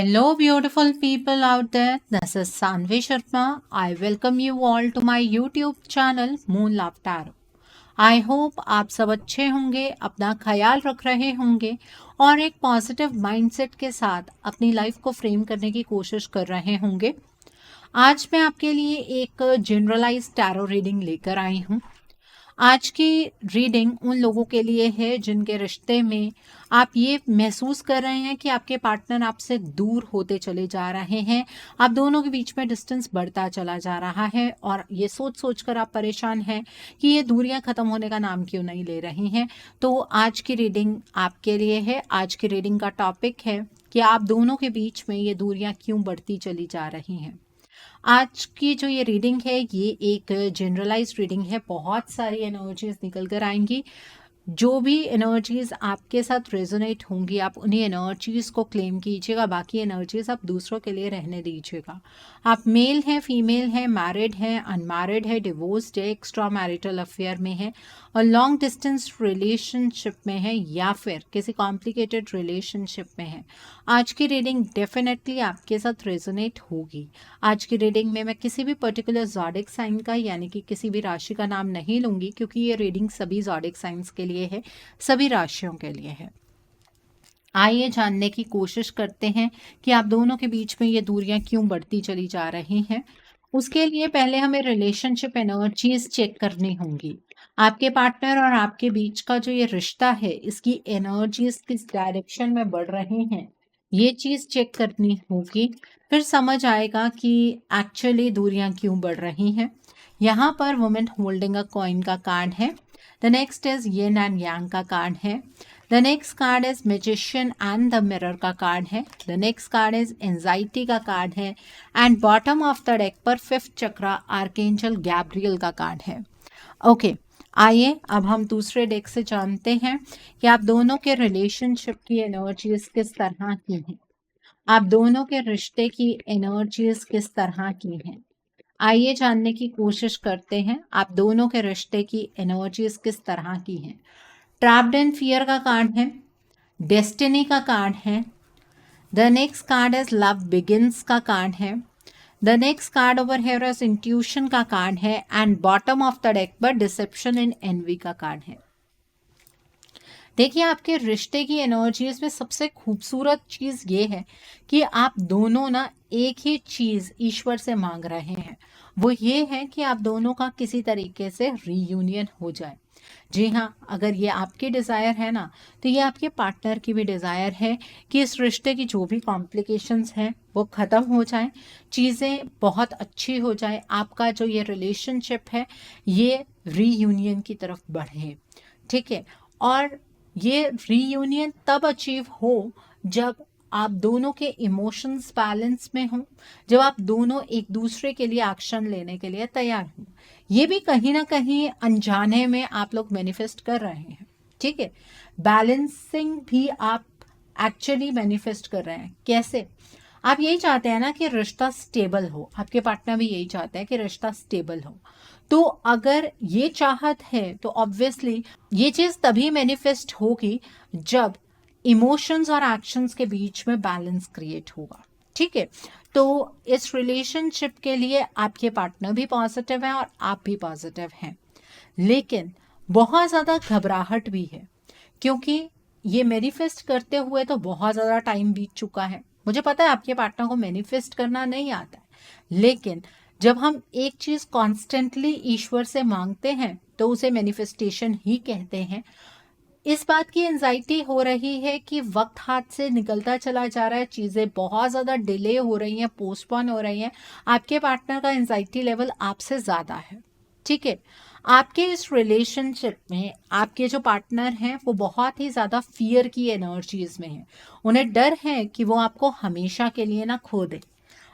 Hello, beautiful people out there. This is Sanvi Sharma. I welcome you all to my YouTube channel Moon Love Tarot. I hope आप सब अच्छे होंगे, अपना ख्याल रख रहे होंगे और एक पॉजिटिव माइंडसेट के साथ अपनी लाइफ को फ्रेम करने की कोशिश कर रहे होंगे। आज मैं आपके लिए एक जनरलाइज टैरो रीडिंग लेकर आई हूँ। आज की रीडिंग उन लोगों के लिए है जिनके रिश्ते में आप ये महसूस कर रहे हैं कि आपके पार्टनर आपसे दूर होते चले जा रहे हैं, आप दोनों के बीच में डिस्टेंस बढ़ता चला जा रहा है और ये सोच सोच कर आप परेशान हैं कि ये दूरियां खत्म होने का नाम क्यों नहीं ले रही हैं। तो आज की रीडिंग आपके लिए है। आज की रीडिंग का टॉपिक है कि आप दोनों के बीच में ये दूरियां क्यों बढ़ती चली जा रही हैं। आज की जो ये रीडिंग है ये एक जनरलाइज्ड रीडिंग है। बहुत सारी एनर्जीज निकल कर आएंगी। जो भी एनर्जीज आपके साथ रेजोनेट होंगी आप उन्हीं एनर्जीज को क्लेम कीजिएगा, बाकी एनर्जीज आप दूसरों के लिए रहने दीजिएगा। आप मेल हैं, फीमेल हैं, मैरिड हैं, अनमैरिड है, डिवोर्स्ड है, एक्स्ट्रा मैरिटल अफेयर में है और लॉन्ग डिस्टेंस रिलेशनशिप में है या फिर किसी कॉम्प्लिकेटेड रिलेशनशिप में है, आज की रीडिंग डेफिनेटली आपके साथ रेजोनेट होगी। आज की रीडिंग में मैं किसी भी पर्टिकुलर ज़ोडिक साइन का यानी कि किसी भी राशि का नाम नहीं लूंगी क्योंकि ये रीडिंग सभी ज़ोडिक साइंस के लिए है, सभी राशियों के लिए है। आइए जानने की कोशिश करते हैं कि आप दोनों के बीच में ये दूरियां क्यों बढ़ती चली जा रही हैं। उसके लिए पहले हमें रिलेशनशिप एनर्जीज चेक करनी होंगी। आपके पार्टनर और आपके बीच का जो ये रिश्ता है इसकी एनर्जीज किस डायरेक्शन में बढ़ रही हैं, ये चीज चेक करनी होगी। फिर समझ आएगा कि एक्चुअली दूरियां क्यों बढ़ रही हैं। यहाँ पर वुमेन होल्डिंग अ कॉइन का कार्ड है। The next is yin and yang का कार्ड है। The next card is magician and the mirror का कार्ड है। The next card is anxiety का कार्ड है and bottom of the deck पर fifth चक्रा archangel Gabriel का card है। Okay, आइए अब हम दूसरे डेक से जानते हैं कि आप दोनों के रिलेशनशिप की एनर्जीज किस तरह की हैं, आप दोनों के रिश्ते की एनर्जीज किस तरह की हैं। आइए जानने की कोशिश करते हैं आप दोनों के रिश्ते की एनर्जीज किस तरह की हैं। ट्रैप्ड इन फियर का कार्ड है, डेस्टिनी का कार्ड है। The next card is love begins का कार्ड है। The next card over here is intuition का कार्ड है and bottom of the deck पर डिसेप्शन इन एनवी का कार्ड है। देखिए, आपके रिश्ते की एनर्जीज में सबसे खूबसूरत चीज ये है कि आप दोनों ना एक ही चीज ईश्वर से मांग रहे हैं, वो ये है कि आप दोनों का किसी तरीके से रीयूनियन हो जाए। जी हाँ, अगर ये आपकी डिज़ायर है ना तो ये आपके पार्टनर की भी डिज़ायर है कि इस रिश्ते की जो भी कॉम्प्लिकेशंस हैं वो ख़त्म हो जाए, चीज़ें बहुत अच्छी हो जाए, आपका जो ये रिलेशनशिप है ये रीयूनियन की तरफ बढ़े। ठीक है, और ये रीयूनियन तब अचीव हो जब आप दोनों के इमोशंस बैलेंस में हों, जब आप दोनों एक दूसरे के लिए एक्शन लेने के लिए तैयार हों। ये भी कहीं ना कहीं अनजाने में आप लोग मैनिफेस्ट कर रहे हैं। ठीक है, बैलेंसिंग भी आप एक्चुअली मैनिफेस्ट कर रहे हैं। कैसे? आप यही चाहते हैं ना कि रिश्ता स्टेबल हो, आपके पार्टनर भी यही चाहते हैं कि रिश्ता स्टेबल हो। तो अगर ये चाहत है तो ऑब्वियसली ये चीज तभी मैनिफेस्ट होगी जब इमोशंस और एक्शंस के बीच में बैलेंस क्रिएट होगा। ठीक है, तो इस रिलेशनशिप के लिए आपके पार्टनर भी पॉजिटिव है और आप भी पॉजिटिव हैं, लेकिन बहुत ज़्यादा घबराहट भी है क्योंकि ये मैनिफेस्ट करते हुए तो बहुत ज़्यादा टाइम बीत चुका है। मुझे पता है आपके पार्टनर को मैनिफेस्ट करना नहीं आता है, लेकिन जब हम एक चीज़ कॉन्स्टेंटली ईश्वर से मांगते हैं तो उसे मैनिफेस्टेशन ही कहते हैं। इस बात की एंजाइटी हो रही है कि वक्त हाथ से निकलता चला जा रहा है, चीज़ें बहुत ज़्यादा डिले हो रही हैं, पोस्टपोन हो रही हैं। आपके पार्टनर का एंजाइटी लेवल आपसे ज़्यादा है। ठीक है, आपके इस रिलेशनशिप में आपके जो पार्टनर हैं वो बहुत ही ज़्यादा फियर की एनर्जीज में हैं। उन्हें डर है कि वो आपको हमेशा के लिए ना खो दे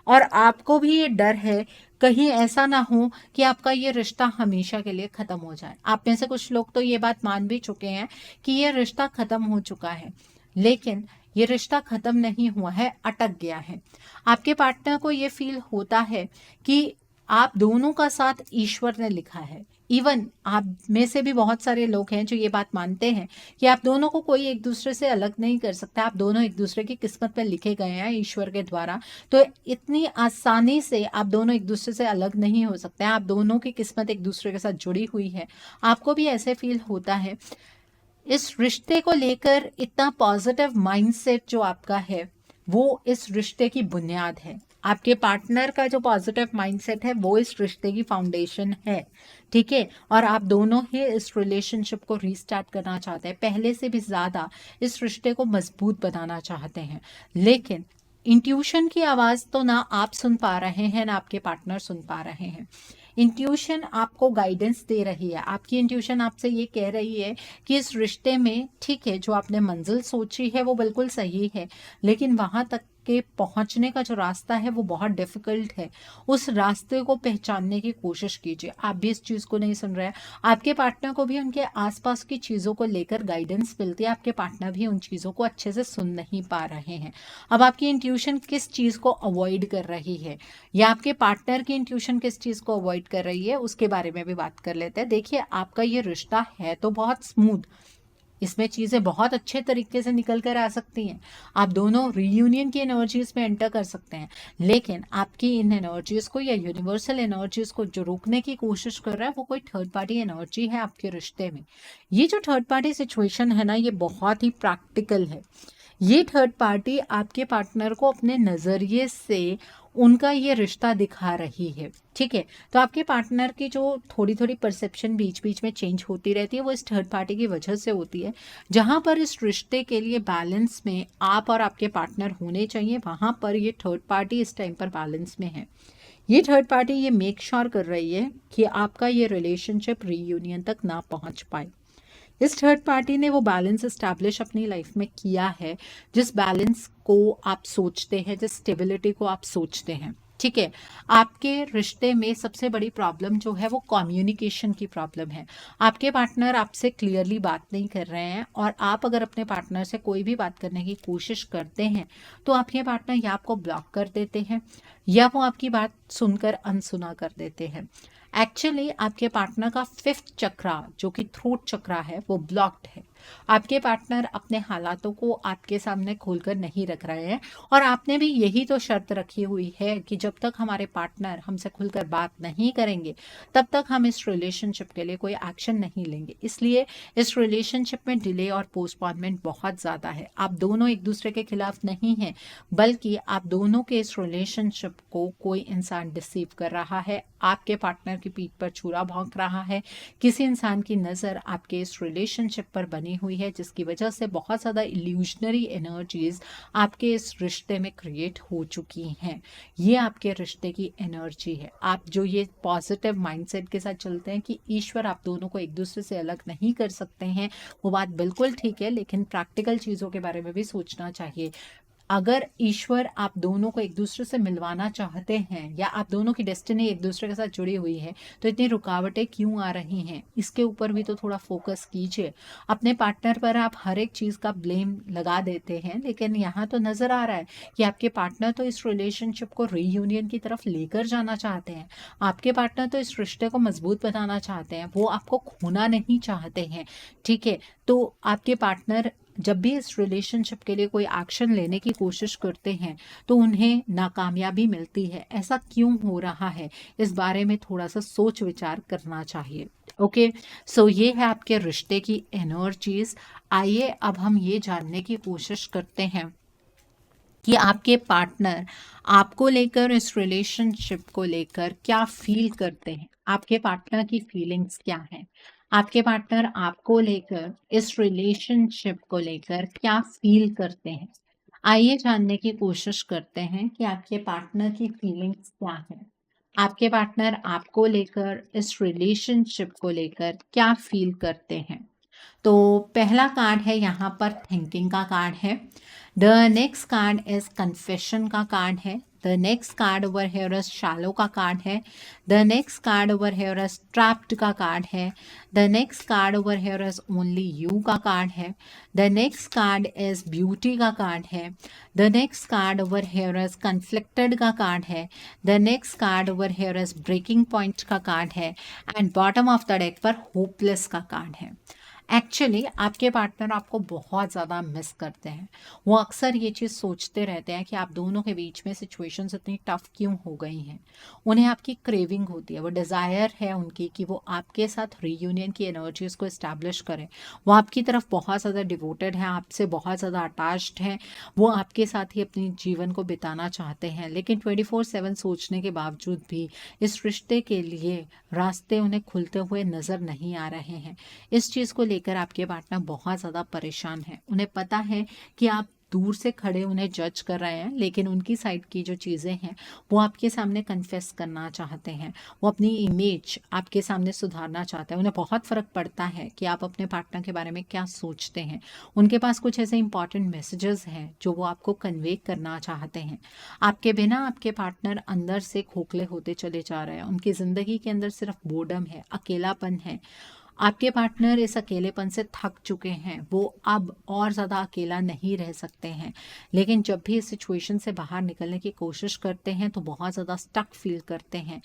और आपको भी ये डर है कहीं ऐसा ना हो कि आपका ये रिश्ता हमेशा के लिए ख़त्म हो जाए। आप में से कुछ लोग तो ये बात मान भी चुके हैं कि ये रिश्ता ख़त्म हो चुका है, लेकिन ये रिश्ता ख़त्म नहीं हुआ है, अटक गया है। आपके पार्टनर को ये फील होता है कि आप दोनों का साथ ईश्वर ने लिखा है, इवन आप में से भी बहुत सारे लोग हैं जो ये बात मानते हैं कि आप दोनों को कोई एक दूसरे से अलग नहीं कर सकता, आप दोनों एक दूसरे की किस्मत पे लिखे गए हैं ईश्वर के द्वारा। तो इतनी आसानी से आप दोनों एक दूसरे से अलग नहीं हो सकते हैं, आप दोनों की किस्मत एक दूसरे के साथ जुड़ी हुई है। आपको भी ऐसे फील होता है। इस रिश्ते को लेकर इतना पॉजिटिव माइंडसेट जो आपका है वो इस रिश्ते की बुनियाद है। आपके पार्टनर का जो पॉजिटिव माइंडसेट है वो इस रिश्ते की फाउंडेशन है, ठीक है। और आप दोनों ही इस रिलेशनशिप को रीस्टार्ट करना चाहते हैं, पहले से भी ज़्यादा इस रिश्ते को मजबूत बनाना चाहते हैं। लेकिन इंट्यूशन की आवाज़ तो ना आप सुन पा रहे हैं ना आपके पार्टनर सुन पा रहे हैं। इंट्यूशन आपको गाइडेंस दे रही है, आपकी इंट्यूशन आपसे ये कह रही है कि इस रिश्ते में ठीक है जो आपने मंजिल सोची है वो बिल्कुल सही है, लेकिन वहाँ तक के पहुंचने का जो रास्ता है वो बहुत डिफिकल्ट है। उस रास्ते को पहचानने की कोशिश कीजिए। आप भी इस चीज़ को नहीं सुन रहे हैं, आपके पार्टनर को भी उनके आसपास की चीज़ों को लेकर गाइडेंस मिलती है, आपके पार्टनर भी उन चीज़ों को अच्छे से सुन नहीं पा रहे हैं। अब आपकी इंट्यूशन किस चीज़ को अवॉइड कर रही है या आपके पार्टनर की इंट्यूशन किस चीज़ को अवॉइड कर रही है, उसके बारे में भी बात कर लेते हैं। देखिए, आपका ये रिश्ता है तो बहुत स्मूथ, इसमें चीज़ें बहुत अच्छे तरीके से निकल कर आ सकती हैं, आप दोनों रीयूनियन की एनर्जीज में एंटर कर सकते हैं। लेकिन आपकी इन एनर्जीज को या यूनिवर्सल एनर्जीज को जो रोकने की कोशिश कर रहा है वो कोई थर्ड पार्टी एनर्जी है आपके रिश्ते में। ये जो थर्ड पार्टी सिचुएशन है ना, ये बहुत ही प्रैक्टिकल है। ये थर्ड पार्टी आपके पार्टनर को अपने नज़रिए से उनका ये रिश्ता दिखा रही है, ठीक है। तो आपके पार्टनर की जो थोड़ी थोड़ी परसेप्शन बीच बीच में चेंज होती रहती है वो इस थर्ड पार्टी की वजह से होती है। जहाँ पर इस रिश्ते के लिए बैलेंस में आप और आपके पार्टनर होने चाहिए, वहाँ पर ये थर्ड पार्टी इस टाइम पर बैलेंस में है। ये थर्ड पार्टी ये मेक श्योर कर रही है कि आपका ये रिलेशनशिप रीयूनियन तक ना पहुँच पाए। इस थर्ड पार्टी ने वो बैलेंस इस्टेब्लिश अपनी लाइफ में किया है जिस बैलेंस को आप सोचते हैं, जिस स्टेबिलिटी को आप सोचते हैं, ठीक है। आपके रिश्ते में सबसे बड़ी प्रॉब्लम जो है वो कम्युनिकेशन की प्रॉब्लम है। आपके पार्टनर आपसे क्लियरली बात नहीं कर रहे हैं, और आप अगर अपने पार्टनर से कोई भी बात करने की कोशिश करते हैं तो आपके पार्टनर या आपको ब्लॉक कर देते हैं या वो आपकी बात सुनकर अनसुना कर देते हैं। एक्चुअली आपके पार्टनर का फिफ्थ चक्रा जो कि थ्रोट चक्रा है वो ब्लॉक्ड है। आपके पार्टनर अपने हालातों को आपके सामने खोलकर नहीं रख रहे हैं, और आपने भी यही तो शर्त रखी हुई है कि जब तक हमारे पार्टनर हमसे खुलकर बात नहीं करेंगे तब तक हम इस रिलेशनशिप के लिए कोई एक्शन नहीं लेंगे। इसलिए इस रिलेशनशिप में डिले और पोस्टपोनमेंट बहुत ज़्यादा है। आप दोनों एक दूसरे के खिलाफ नहीं हैं, बल्कि आप दोनों के इस रिलेशनशिप को कोई इंसान डिसीव कर रहा है, आपके पार्टनर की पीठ पर छुरा भौंक रहा है। किसी इंसान की नज़र आपके इस रिलेशनशिप पर बनी हुई है जिसकी वजह से बहुत ज़्यादा इल्यूजनरी एनर्जीज आपके इस रिश्ते में क्रिएट हो चुकी हैं। ये आपके रिश्ते की एनर्जी है। आप जो ये पॉजिटिव माइंडसेट के साथ चलते हैं कि ईश्वर आप दोनों को एक दूसरे से अलग नहीं कर सकते हैं, वो बात बिल्कुल ठीक है, लेकिन प्रैक्टिकल चीज़ों के बारे में भी सोचना चाहिए। अगर ईश्वर आप दोनों को एक दूसरे से मिलवाना चाहते हैं या आप दोनों की डेस्टिनी एक दूसरे के साथ जुड़ी हुई है तो इतनी रुकावटें क्यों आ रही हैं, इसके ऊपर भी तो थोड़ा फोकस कीजिए। अपने पार्टनर पर आप हर एक चीज़ का ब्लेम लगा देते हैं, लेकिन यहाँ तो नज़र आ रहा है कि आपके पार्टनर तो इस रिलेशनशिप को रीयूनियन की तरफ लेकर जाना चाहते हैं। आपके पार्टनर तो इस रिश्ते को मजबूत बनाना चाहते हैं, वो आपको खोना नहीं चाहते हैं, ठीक है। तो आपके पार्टनर जब भी इस रिलेशनशिप के लिए कोई एक्शन लेने की कोशिश करते हैं तो उन्हें नाकामयाबी मिलती है। ऐसा क्यों हो रहा है, इस बारे में थोड़ा सा सोच विचार करना चाहिए। ओके, सो ये है आपके रिश्ते की एनर्जीज। आइए अब हम ये जानने की कोशिश करते हैं कि आपके पार्टनर आपको लेकर, इस रिलेशनशिप को लेकर क्या फील करते हैं। आपके पार्टनर की फीलिंग्स क्या हैं, आपके पार्टनर आपको लेकर, इस रिलेशनशिप को लेकर क्या फील करते हैं। आइए जानने की कोशिश करते हैं कि आपके पार्टनर की फीलिंग्स क्या है, आपके पार्टनर आपको लेकर, इस रिलेशनशिप को लेकर क्या फील करते हैं। तो पहला कार्ड है यहाँ पर थिंकिंग का कार्ड है। The next card is confession का कार्ड है। The next card over here is shallow का कार्ड है। The next card over here is trapped का कार्ड है। The next card over here is only you का card है। The next card is beauty का card है। The next card over here is conflicted का card है। The next card over here is breaking point का card है। And bottom of the deck पर hopeless का कार्ड है। एक्चुअली आपके पार्टनर आपको बहुत ज़्यादा मिस करते हैं। वो अक्सर ये चीज़ सोचते रहते हैं कि आप दोनों के बीच में सिचुएशंस इतनी टफ क्यों हो गई हैं। उन्हें आपकी क्रेविंग होती है, वो डिज़ायर है उनकी कि वो आपके साथ रीयूनियन की एनर्जीज़ को इस्टेब्लिश करें। वो आपकी तरफ बहुत ज़्यादा डिवोटेड हैं, आपसे बहुत ज़्यादा अटैच्ड हैं। वो आपके साथ ही अपनी जीवन को बिताना चाहते हैं, लेकिन 24/7 सोचने के बावजूद भी इस रिश्ते के लिए रास्ते उन्हें खुलते हुए नज़र नहीं आ रहे हैं। इस चीज़ को लेकर आपके पार्टनर बहुत ज़्यादा परेशान है। उन्हें पता है कि आप दूर से खड़े उन्हें जज कर रहे हैं, लेकिन उनकी साइड की जो चीज़ें हैं वो आपके सामने कन्फेस करना चाहते हैं। वो अपनी इमेज आपके सामने सुधारना चाहते हैं। उन्हें बहुत फ़र्क पड़ता है कि आप अपने पार्टनर के बारे में क्या सोचते हैं। उनके पास कुछ ऐसे इंपॉर्टेंट मैसेजेस हैं जो वो आपको कन्वे करना चाहते हैं। आपके बिना आपके पार्टनर अंदर से खोखले होते चले जा रहे हैं। उनकी ज़िंदगी के अंदर सिर्फ बोर्डम है, अकेलापन है। आपके पार्टनर इस अकेलेपन से थक चुके हैं। वो अब और ज़्यादा अकेला नहीं रह सकते हैं, लेकिन जब भी इस सिचुएशन से बाहर निकलने की कोशिश करते हैं तो बहुत ज़्यादा स्टक फील करते हैं।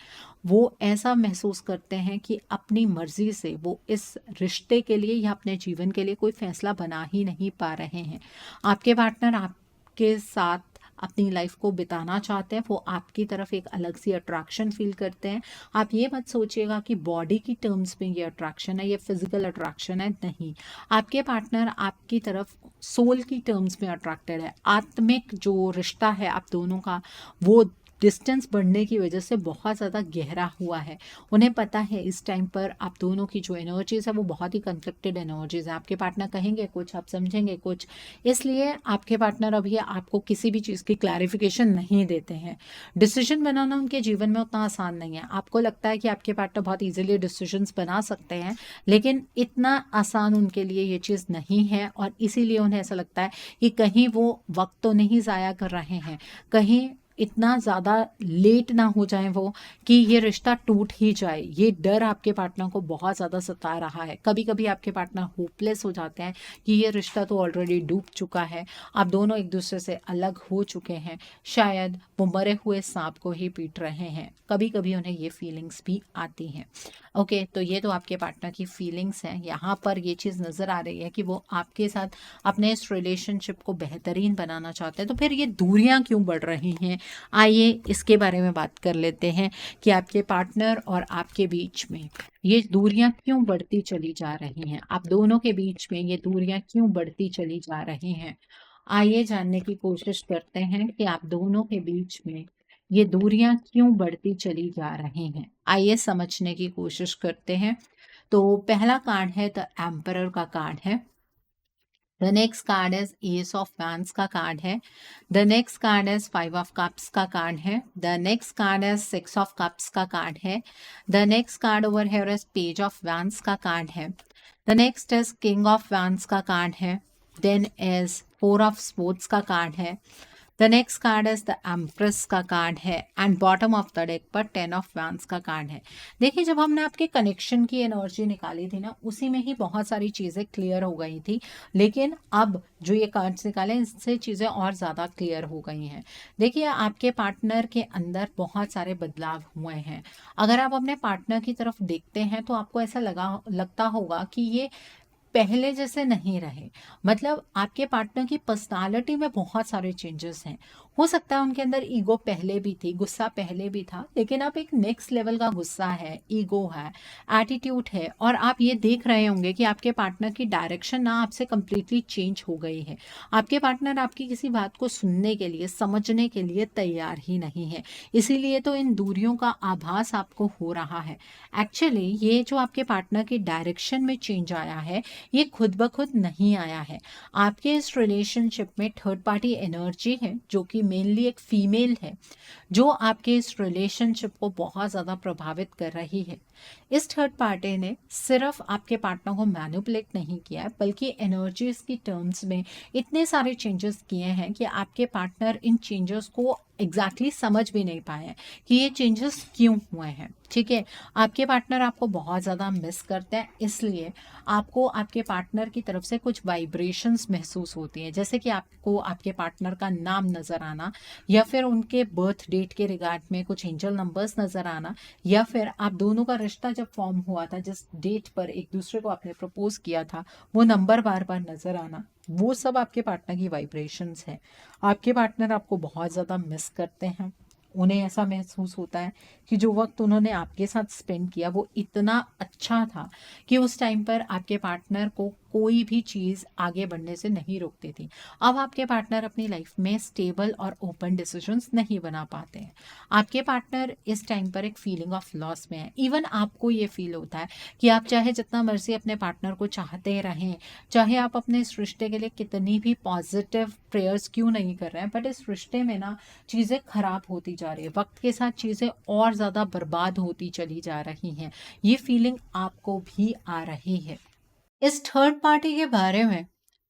वो ऐसा महसूस करते हैं कि अपनी मर्ज़ी से वो इस रिश्ते के लिए या अपने जीवन के लिए कोई फ़ैसला बना ही नहीं पा रहे हैं। आपके पार्टनर आपके साथ अपनी लाइफ को बिताना चाहते हैं। वो आपकी तरफ एक अलग सी अट्रैक्शन फील करते हैं। आप ये मत सोचिएगा कि बॉडी की टर्म्स में ये अट्रैक्शन है, ये फिजिकल अट्रैक्शन है, नहीं। आपके पार्टनर आपकी तरफ सोल की टर्म्स में अट्रैक्टेड है। आत्मिक जो रिश्ता है आप दोनों का, वो डिस्टेंस बढ़ने की वजह से बहुत ज़्यादा गहरा हुआ है। उन्हें पता है इस टाइम पर आप दोनों की जो एनर्जीज़ है वो बहुत ही कन्फ्लिक्टेड एनर्जीज़ है। आपके पार्टनर कहेंगे कुछ, आप समझेंगे कुछ, इसलिए आपके पार्टनर अभी आपको किसी भी चीज़ की क्लैरिफिकेशन नहीं देते हैं। डिसीजन बनाना उनके जीवन में उतना आसान नहीं है। आपको लगता है कि आपके पार्टनर बहुत ईजिली डिसीजंस बना सकते हैं, लेकिन इतना आसान उनके लिए ये चीज़ नहीं है, और इसीलिए उन्हें ऐसा लगता है कि कहीं वो वक्त तो नहीं ज़ाया कर रहे हैं, कहीं इतना ज़्यादा लेट ना हो जाए वो कि ये रिश्ता टूट ही जाए। ये डर आपके पार्टनर को बहुत ज़्यादा सता रहा है। कभी कभी आपके पार्टनर होपलेस हो जाते हैं कि ये रिश्ता तो ऑलरेडी डूब चुका है, आप दोनों एक दूसरे से अलग हो चुके हैं, शायद वो मरे हुए सांप को ही पीट रहे हैं। कभी कभी उन्हें ये फीलिंग्स भी आती हैं। ओके, तो ये तो आपके पार्टनर की फीलिंग्स हैं। यहाँ पर ये चीज़ नज़र आ रही है कि वो आपके साथ अपने इस रिलेशनशिप को बेहतरीन बनाना चाहते हैं। तो फिर ये दूरियाँ क्यों बढ़ रही हैं? आइए इसके बारे में बात कर लेते हैं कि आपके पार्टनर और आपके बीच में ये दूरियां क्यों बढ़ती चली जा रही हैं। आप दोनों के बीच में ये दूरियां क्यों बढ़ती चली जा रही हैं, आइए जानने की कोशिश करते हैं कि आप दोनों के बीच में ये दूरियां क्यों बढ़ती चली जा रही हैं। आइए समझने की कोशिश करते हैं। तो पहला कार्ड है द एम्परर का कार्ड है। The next card is S of wands का कार्ड है। The next card is 5 of cups का कार्ड है। The next card is 6 of cups का कार्ड है। The next card over here is page of wands का card है। The next is king of wands का card है। Then is 4 of sports का card है। The next card is the empress का card है। And bottom of the deck पर 10 of wands का कार्ड है। देखिए, जब हमने आपके कनेक्शन की एनर्जी निकाली थी ना, उसी में ही बहुत सारी चीज़ें क्लियर हो गई थी, लेकिन अब जो ये कार्ड्स निकाले इससे चीज़ें और ज़्यादा क्लियर हो गई हैं। देखिए, आपके पार्टनर के अंदर बहुत सारे बदलाव हुए हैं। अगर आप अपने पार्टनर की तरफ देखते हैं तो आपको ऐसा लगता होगा कि ये पहले जैसे नहीं रहे। मतलब आपके पार्टनर की पर्सनालिटी में बहुत सारे चेंजेस हैं। हो सकता है उनके अंदर ईगो पहले भी थी, गुस्सा पहले भी था, लेकिन अब एक नेक्स्ट लेवल का गुस्सा है, ईगो है, एटीट्यूड है, और आप ये देख रहे होंगे कि आपके पार्टनर की डायरेक्शन ना आपसे कंप्लीटली चेंज हो गई है। आपके पार्टनर आपकी किसी बात को सुनने के लिए, समझने के लिए तैयार ही नहीं है। इसीलिए तो इन दूरियों का आभास आपको हो रहा है। एक्चुअली ये जो आपके पार्टनर की डायरेक्शन में चेंज आया है, ये खुद ब खुद नहीं आया है। आपके इस रिलेशनशिप में थर्ड पार्टी एनर्जी है, जो कि मेनली एक फीमेल है, जो आपके इस रिलेशनशिप को बहुत ज़्यादा प्रभावित कर रही है। इस थर्ड पार्टी ने सिर्फ आपके पार्टनर को मैनिपुलेट नहीं किया है, बल्कि एनर्जीज की टर्म्स में इतने सारे चेंजेस किए हैं कि आपके पार्टनर इन चेंजेस को एग्जैक्टली समझ भी नहीं पाए हैं कि ये चेंजेस क्यों हुए हैं। ठीक है, आपके पार्टनर आपको बहुत ज़्यादा मिस करते हैं, इसलिए आपको आपके पार्टनर की तरफ से कुछ वाइब्रेशंस महसूस होती हैं, जैसे कि आपको आपके पार्टनर का नाम नज़र आना, या फिर उनके बर्थ डेट के रिगार्ड में कुछ एंजल नंबर्स नज़र आना, या फिर आप दोनों का रिश्ता जब फॉर्म हुआ था, जिस डेट पर एक दूसरे को आपने प्रपोज किया था, वो नंबर बार बार नज़र आना, वो सब आपके पार्टनर की वाइब्रेशंस हैं। आपके पार्टनर आपको बहुत ज़्यादा मिस करते हैं। उन्हें ऐसा महसूस होता है कि जो वक्त उन्होंने आपके साथ स्पेंड किया वो इतना अच्छा था कि उस टाइम पर आपके पार्टनर को कोई भी चीज़ आगे बढ़ने से नहीं रोकती थी। अब आपके पार्टनर अपनी लाइफ में स्टेबल और ओपन डिसीजंस नहीं बना पाते हैं। आपके पार्टनर इस टाइम पर एक फीलिंग ऑफ लॉस में है। इवन आपको ये फील होता है कि आप चाहे जितना मर्जी अपने पार्टनर को चाहते रहें, चाहे आप अपने इस रिश्ते के लिए कितनी भी पॉजिटिव प्रेयर्स क्यों नहीं कर रहे हैं, बट इस रिश्ते में ना चीज़ें खराब होती जा रही है, वक्त के साथ चीज़ें और ज़्यादा बर्बाद होती चली जा रही हैं। ये फीलिंग आपको भी आ रही है। इस थर्ड पार्टी के बारे में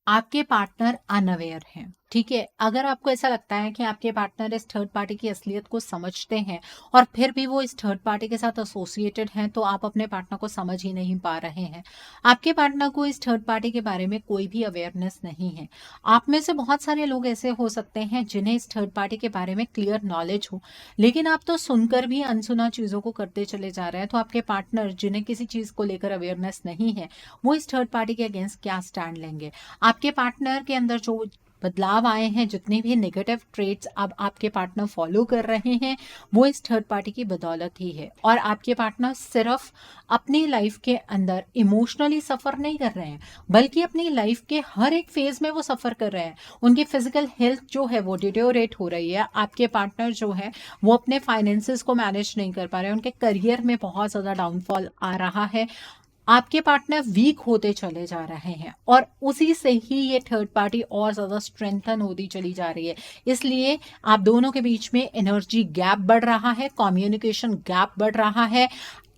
आपके पार्टनर अनअवेयर हैं। ठीक है, अगर आपको ऐसा लगता है कि आपके पार्टनर इस थर्ड पार्टी की असलियत को समझते हैं और फिर भी वो इस थर्ड पार्टी के साथ एसोसिएटेड हैं, तो आप अपने पार्टनर को समझ ही नहीं पा रहे हैं। आपके पार्टनर को इस थर्ड पार्टी के बारे में कोई भी अवेयरनेस नहीं है। आप में से बहुत सारे लोग ऐसे हो सकते हैं जिन्हें इस थर्ड पार्टी के बारे में क्लियर नॉलेज हो, लेकिन आप तो सुनकर भी अनसुना चीज़ों को करते चले जा रहे हैं। तो आपके पार्टनर जिन्हें किसी चीज़ को लेकर अवेयरनेस नहीं है, वो इस थर्ड पार्टी के अगेंस्ट क्या स्टैंड लेंगे। आपके पार्टनर के अंदर जो बदलाव आए हैं, जितने भी नेगेटिव ट्रेट्स अब आपके पार्टनर फॉलो कर रहे हैं, वो इस थर्ड पार्टी की बदौलत ही है। और आपके पार्टनर सिर्फ अपनी लाइफ के अंदर इमोशनली सफ़र नहीं कर रहे हैं, बल्कि अपनी लाइफ के हर एक फेज में वो सफ़र कर रहे हैं। उनकी फिजिकल हेल्थ जो है वो डिटेरियोरेट हो रही है। आपके पार्टनर जो है वो अपने फाइनेंसेस को मैनेज नहीं कर पा रहे हैं, उनके करियर में बहुत ज़्यादा डाउनफॉल आ रहा है। आपके पार्टनर वीक होते चले जा रहे हैं और उसी से ही ये थर्ड पार्टी और ज़्यादा स्ट्रेंथन होती चली जा रही है। इसलिए आप दोनों के बीच में एनर्जी गैप बढ़ रहा है, कम्युनिकेशन गैप बढ़ रहा है।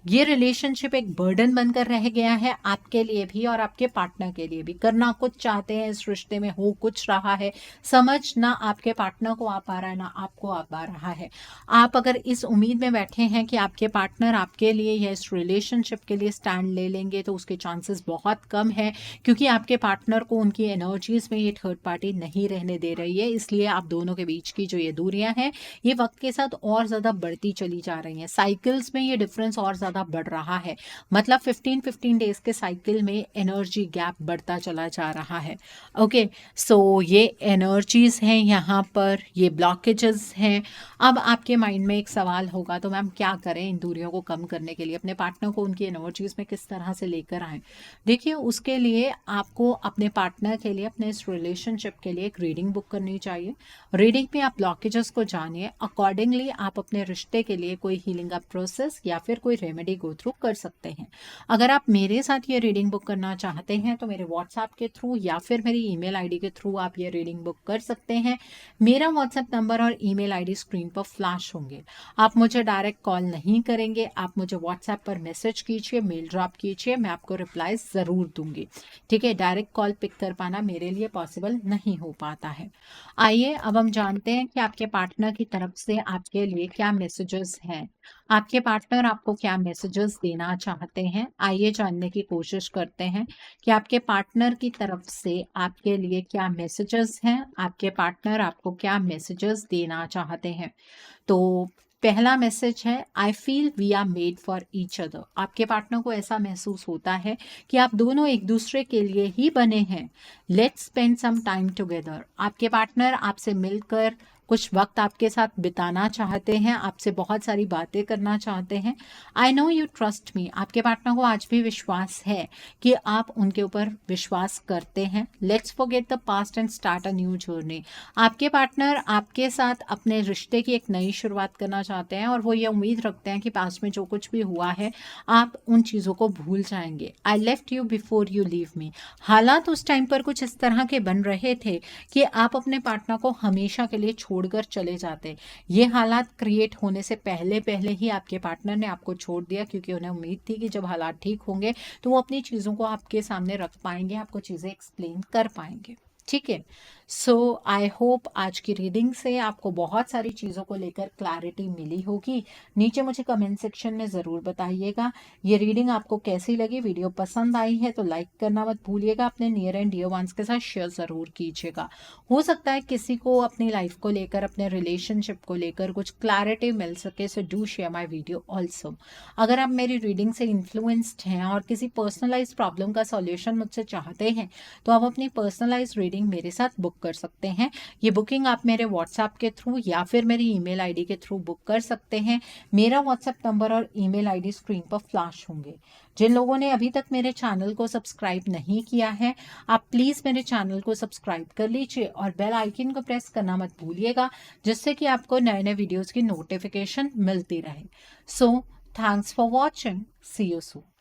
ये रिलेशनशिप एक बर्डन बनकर रह गया है आपके लिए भी और आपके पार्टनर के लिए भी। करना कुछ चाहते हैं इस रिश्ते में, हो कुछ रहा है, समझ ना आपके पार्टनर को आ पा रहा है ना आपको आ पा रहा है। आप अगर इस उम्मीद में बैठे हैं कि आपके पार्टनर आपके लिए या इस रिलेशनशिप के लिए स्टैंड ले लेंगे, तो उसके चांसेस बहुत कम है, क्योंकि आपके पार्टनर को उनकी एनर्जीज में ये थर्ड पार्टी नहीं रहने दे रही है। इसलिए आप दोनों के बीच की जो ये दूरियां हैं, ये वक्त के साथ और ज़्यादा बढ़ती चली जा रही हैं। साइकिल्स में ये डिफरेंस और ज़्यादा बढ़ रहा है, मतलब 15 डेज के साइकिल में एनर्जी गैप बढ़ता चला जा रहा है। ओके, सो ये एनर्जीज हैं यहाँ पर, ये ब्लॉकेजेस हैं। अब आपके माइंड में एक सवाल होगा, तो मैम क्या करें इन दूरियों को कम करने के लिए, अपने पार्टनर को उनकी एनर्जीज में किस तरह से लेकर आएं। देखिए, उसके लिए आपको अपने पार्टनर के लिए, अपने इस रिलेशनशिप के लिए एक रीडिंग बुक करनी चाहिए। रीडिंग में आप ब्लॉकेजेस को जानिए, अकॉर्डिंगली आप अपने रिश्ते के लिए कोई हीलिंग अप प्रोसेस या फिर कोई रेमेडी गो थ्रू कर सकते हैं। अगर आप मेरे साथ ये रीडिंग बुक करना चाहते हैं तो मेरे व्हाट्सएप के थ्रू या फिर मेरी ईमेल आईडी के थ्रू आप ये रीडिंग बुक कर सकते हैं। मेरा व्हाट्सएप नंबर और ईमेल आईडी स्क्रीन पर फ्लैश होंगे। आप मुझे डायरेक्ट कॉल नहीं करेंगे, आप मुझे व्हाट्सएप पर मैसेज कीजिए, मेल ड्रॉप कीजिए, मैं आपको रिप्लाई ज़रूर दूंगी। ठीक है, डायरेक्ट कॉल पिक कर पाना मेरे लिए पॉसिबल नहीं हो पाता है। आइए अब हम जानते हैं कि आपके पार्टनर की तरफ से आपके लिए क्या मैसेजेस हैं। आपके पार्टनर आपको क्या मैसेजेस देना चाहते हैं, आइए जानने की कोशिश करते हैं कि आपके पार्टनर की तरफ से आपके लिए क्या मैसेजेस हैं, आपके पार्टनर आपको क्या मैसेजेस देना चाहते हैं। तो पहला मैसेज है, I feel we are made for each other. आपके पार्टनर को ऐसा महसूस होता है कि आप दोनों एक दूसरे के लिए ही बने हैं। Let's spend some time together. आपके पार्टनर आपसे मिलकर कुछ वक्त आपके साथ बिताना चाहते हैं, आपसे बहुत सारी बातें करना चाहते हैं। I know you trust me. आपके पार्टनर को आज भी विश्वास है कि आप उनके ऊपर विश्वास करते हैं। Let's forget the past and start a new journey. आपके पार्टनर आपके साथ अपने रिश्ते की एक नई शुरुआत करना चाहते हैं और वो ये उम्मीद रखते हैं कि पास्ट में जो कुछ भी हुआ है आप उन चीज़ों को भूल जाएंगे। I left you before you leave me. हालात उस टाइम पर कुछ इस तरह के बन रहे थे कि आप अपने पार्टनर को हमेशा के लिए छोड़कर चले जाते। ये हालात क्रिएट होने से पहले पहले ही आपके पार्टनर ने आपको छोड़ दिया, क्योंकि उन्हें उम्मीद थी कि जब हालात ठीक होंगे तो वो अपनी चीज़ों को आपके सामने रख पाएंगे, आपको चीज़ें एक्सप्लेन कर पाएंगे। ठीक है। सो आई होप आज की रीडिंग से आपको बहुत सारी चीज़ों को लेकर क्लैरिटी मिली होगी। नीचे मुझे कमेंट सेक्शन में ज़रूर बताइएगा ये रीडिंग आपको कैसी लगी। वीडियो पसंद आई है तो लाइक करना मत भूलिएगा, अपने नियर एंड डियर वंस के साथ शेयर ज़रूर कीजिएगा। हो सकता है किसी को अपनी लाइफ को लेकर, अपने रिलेशनशिप को लेकर कुछ क्लैरिटी मिल सके। So do share my video also. अगर आप मेरी रीडिंग से इन्फ्लुएंस्ड हैं और किसी पर्सनलाइज प्रॉब्लम का सॉल्यूशन मुझसे चाहते हैं तो आप अपनी पर्सनलाइज रीडिंग मेरे साथ बुक कर सकते हैं। ये बुकिंग आप मेरे व्हाट्सएप के थ्रू या फिर मेरी ईमेल आईडी के थ्रू बुक कर सकते हैं। मेरा व्हाट्सएप नंबर और ईमेल आईडी स्क्रीन पर फ्लैश होंगे। जिन लोगों ने अभी तक मेरे चैनल को सब्सक्राइब नहीं किया है, आप प्लीज़ मेरे चैनल को सब्सक्राइब कर लीजिए और बेल आइकन को प्रेस करना मत भूलिएगा, जिससे कि आपको नए नए वीडियोज़ की नोटिफिकेशन मिलती रहे। So thanks for watching, see you soon.